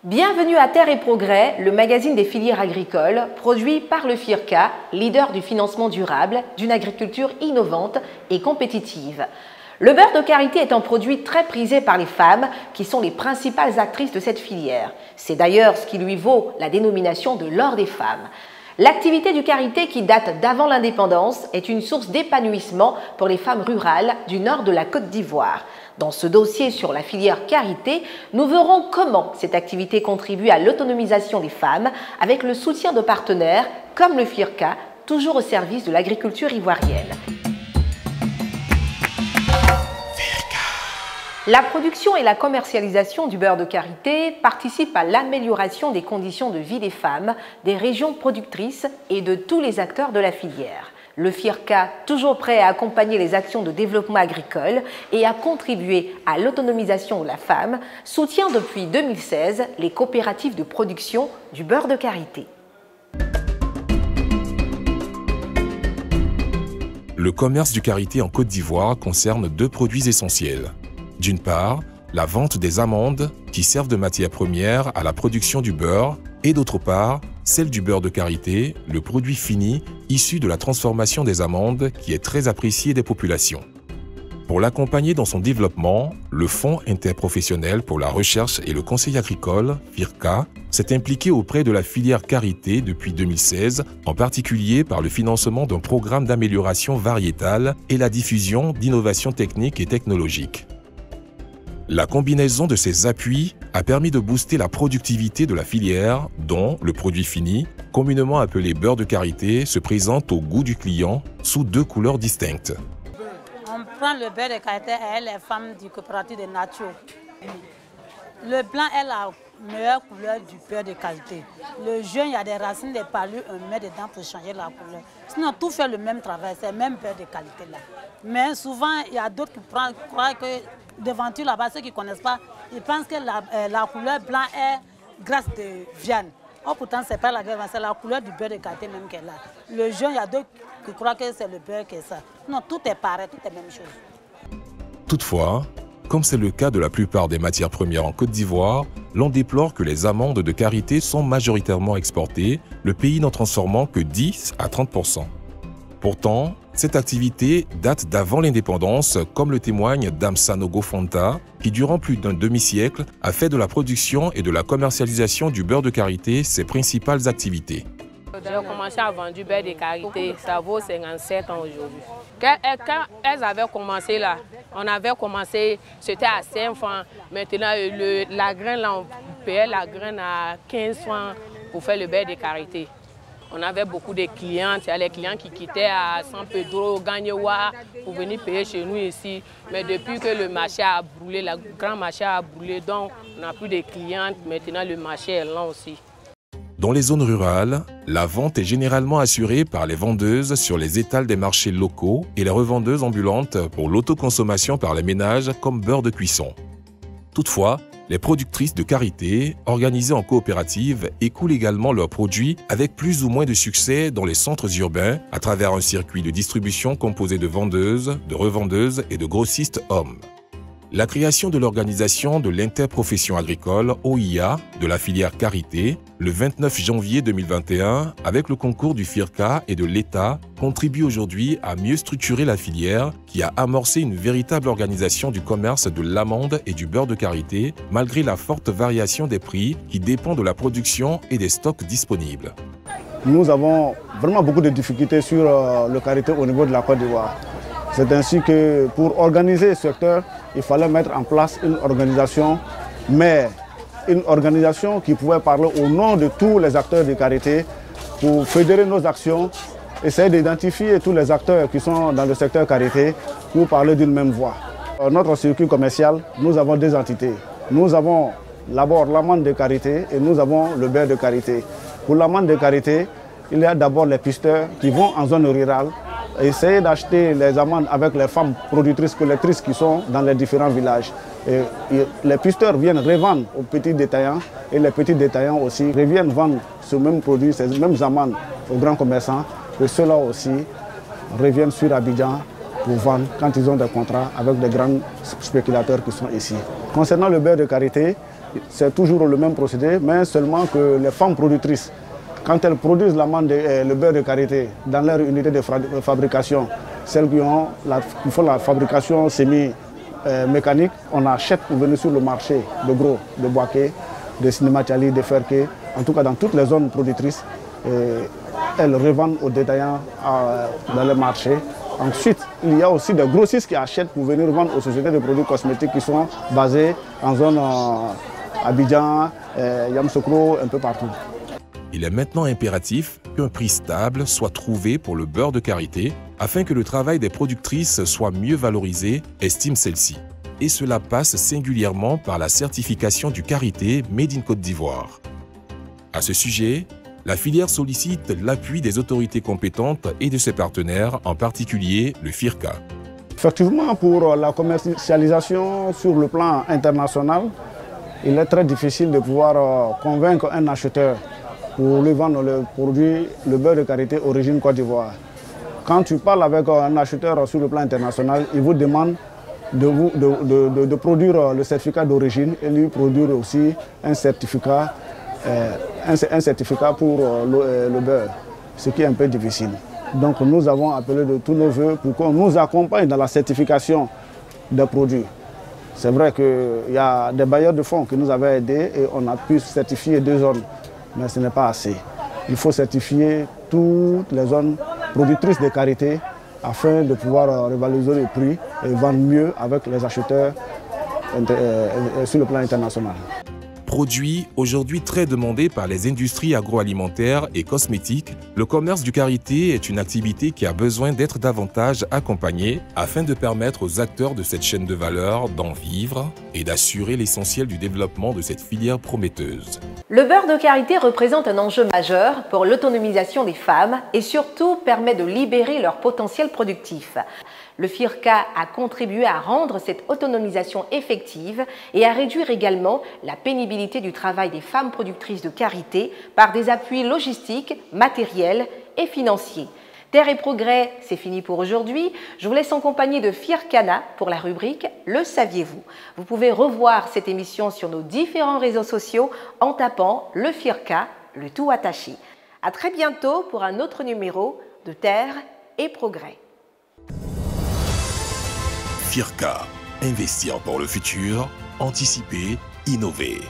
Bienvenue à Terre et Progrès, le magazine des filières agricoles, produit par le FIRCA, leader du financement durable, d'une agriculture innovante et compétitive. Le beurre de karité est un produit très prisé par les femmes, qui sont les principales actrices de cette filière. C'est d'ailleurs ce qui lui vaut la dénomination de l'or des femmes. L'activité du karité, qui date d'avant l'indépendance, est une source d'épanouissement pour les femmes rurales du nord de la Côte d'Ivoire. Dans ce dossier sur la filière karité, nous verrons comment cette activité contribue à l'autonomisation des femmes avec le soutien de partenaires comme le FIRCA, toujours au service de l'agriculture ivoirienne. La production et la commercialisation du beurre de karité participent à l'amélioration des conditions de vie des femmes, des régions productrices et de tous les acteurs de la filière. Le FIRCA, toujours prêt à accompagner les actions de développement agricole et à contribuer à l'autonomisation de la femme, soutient depuis 2016 les coopératives de production du beurre de karité. Le commerce du karité en Côte d'Ivoire concerne deux produits essentiels. D'une part, la vente des amandes qui servent de matière première à la production du beurre et d'autre part, celle du beurre de karité, le produit fini issu de la transformation des amandes qui est très apprécié des populations. Pour l'accompagner dans son développement, le Fonds interprofessionnel pour la recherche et le conseil agricole, FIRCA, s'est impliqué auprès de la filière karité depuis 2016, en particulier par le financement d'un programme d'amélioration variétale et la diffusion d'innovations techniques et technologiques. La combinaison de ces appuis a permis de booster la productivité de la filière dont le produit fini, communément appelé beurre de karité, se présente au goût du client sous deux couleurs distinctes. On prend le beurre de karité et les femmes du coopérative de nature. Le blanc est la meilleure couleur du beurre de qualité. Le jaune, il y a des racines, des palus, on met dedans pour changer la couleur. Sinon, tout fait le même travail, c'est le même beurre de qualité là. Mais souvent, il y a d'autres qui croient que devanture là-bas, ceux qui ne connaissent pas, ils pensent que la couleur blanc est graisse de viande. Oh, pourtant, ce n'est pas la graisse, c'est la couleur du beurre de karité même qu'elle a. Le jaune, il y a d'autres qui croient que c'est le beurre qui est ça. Non, tout est pareil, tout est la même chose. Toutefois, comme c'est le cas de la plupart des matières premières en Côte d'Ivoire, l'on déplore que les amandes de karité sont majoritairement exportées, le pays n'en transformant que 10 à 30%. Pourtant, cette activité date d'avant l'indépendance, comme le témoigne Dame Sanogo Fonta, qui durant plus d'un demi-siècle a fait de la production et de la commercialisation du beurre de karité ses principales activités. J'ai commencé à vendre du beurre de karité, ça vaut 57 ans aujourd'hui. Quand elles avaient commencé là, on avait commencé, c'était à 5 francs. Maintenant, la graine, là, on payait la graine à 15 francs pour faire le beurre de karité. On avait beaucoup de clients, il y a les clients qui quittaient à San Pedro, Gagnewa pour venir payer chez nous ici. Mais depuis que le marché a brûlé, le grand marché a brûlé, donc on n'a plus de clients. Maintenant, le marché est lent aussi. Dans les zones rurales, la vente est généralement assurée par les vendeuses sur les étals des marchés locaux et les revendeuses ambulantes pour l'autoconsommation par les ménages comme beurre de cuisson. Toutefois, les productrices de karité, organisées en coopérative, écoulent également leurs produits avec plus ou moins de succès dans les centres urbains à travers un circuit de distribution composé de vendeuses, de revendeuses et de grossistes hommes. La création de l'organisation de l'interprofession agricole OIA de la filière karité le 29 janvier 2021 avec le concours du FIRCA et de l'État contribue aujourd'hui à mieux structurer la filière qui a amorcé une véritable organisation du commerce de l'amande et du beurre de karité malgré la forte variation des prix qui dépend de la production et des stocks disponibles. Nous avons vraiment beaucoup de difficultés sur le karité au niveau de la Côte d'Ivoire. C'est ainsi que pour organiser ce secteur, il fallait mettre en place une organisation, mais une organisation qui pouvait parler au nom de tous les acteurs du karité pour fédérer nos actions, essayer d'identifier tous les acteurs qui sont dans le secteur karité pour parler d'une même voix. Dans notre circuit commercial, nous avons deux entités. Nous avons d'abord l'amande de karité et nous avons le beurre de karité. Pour l'amande de karité, il y a d'abord les pisteurs qui vont en zone rurale essayer d'acheter les amandes avec les femmes productrices, collectrices qui sont dans les différents villages. Et les pisteurs viennent revendre aux petits détaillants et les petits détaillants aussi reviennent vendre ce même produit, ces mêmes amandes aux grands commerçants. Et ceux-là aussi reviennent sur Abidjan pour vendre quand ils ont des contrats avec des grands spéculateurs qui sont ici. Concernant le beurre de karité, c'est toujours le même procédé, mais seulement que les femmes productrices, quand elles produisent l'amande et le beurre de karité dans leur unité de fabrication, celles qui font la fabrication semi-mécanique, on achète pour venir sur le marché de gros, de Boaké, de Sinématiali, de Ferké, en tout cas dans toutes les zones productrices. Elles revendent aux détaillants dans le marché. Ensuite, il y a aussi des grossistes qui achètent pour venir vendre aux sociétés de produits cosmétiques qui sont basées en zone Abidjan, Yamoussoukro, un peu partout. Il est maintenant impératif qu'un prix stable soit trouvé pour le beurre de karité afin que le travail des productrices soit mieux valorisé, estime celle-ci. Et cela passe singulièrement par la certification du karité Made in Côte d'Ivoire. À ce sujet, la filière sollicite l'appui des autorités compétentes et de ses partenaires, en particulier le FIRCA. Effectivement, pour la commercialisation sur le plan international, il est très difficile de pouvoir convaincre un acheteur pour lui vendre le produit, le beurre de karité origine Côte d'Ivoire. Quand tu parles avec un acheteur sur le plan international, il vous demande de produire le certificat d'origine et lui produire aussi un certificat pour le beurre, ce qui est un peu difficile. Donc nous avons appelé de tous nos voeux pour qu'on nous accompagne dans la certification des produits. C'est vrai qu'il y a des bailleurs de fonds qui nous avaient aidés et on a pu certifier 2 zones, mais ce n'est pas assez. Il faut certifier toutes les zones productrices de karité afin de pouvoir revaloriser le prix et vendre mieux avec les acheteurs sur le plan international. Produit aujourd'hui très demandé par les industries agroalimentaires et cosmétiques, le commerce du karité est une activité qui a besoin d'être davantage accompagnée afin de permettre aux acteurs de cette chaîne de valeur d'en vivre et d'assurer l'essentiel du développement de cette filière prometteuse. Le beurre de karité représente un enjeu majeur pour l'autonomisation des femmes et surtout permet de libérer leur potentiel productif. Le FIRCA a contribué à rendre cette autonomisation effective et à réduire également la pénibilité du travail des femmes productrices de karité par des appuis logistiques, matériels et financiers. Terre et Progrès, c'est fini pour aujourd'hui. Je vous laisse en compagnie de Firkana pour la rubrique « Le saviez-vous ». Vous pouvez revoir cette émission sur nos différents réseaux sociaux en tapant le FIRCA, le tout attaché. À très bientôt pour un autre numéro de Terre et Progrès. FIRCA, investir pour le futur, anticiper, innover.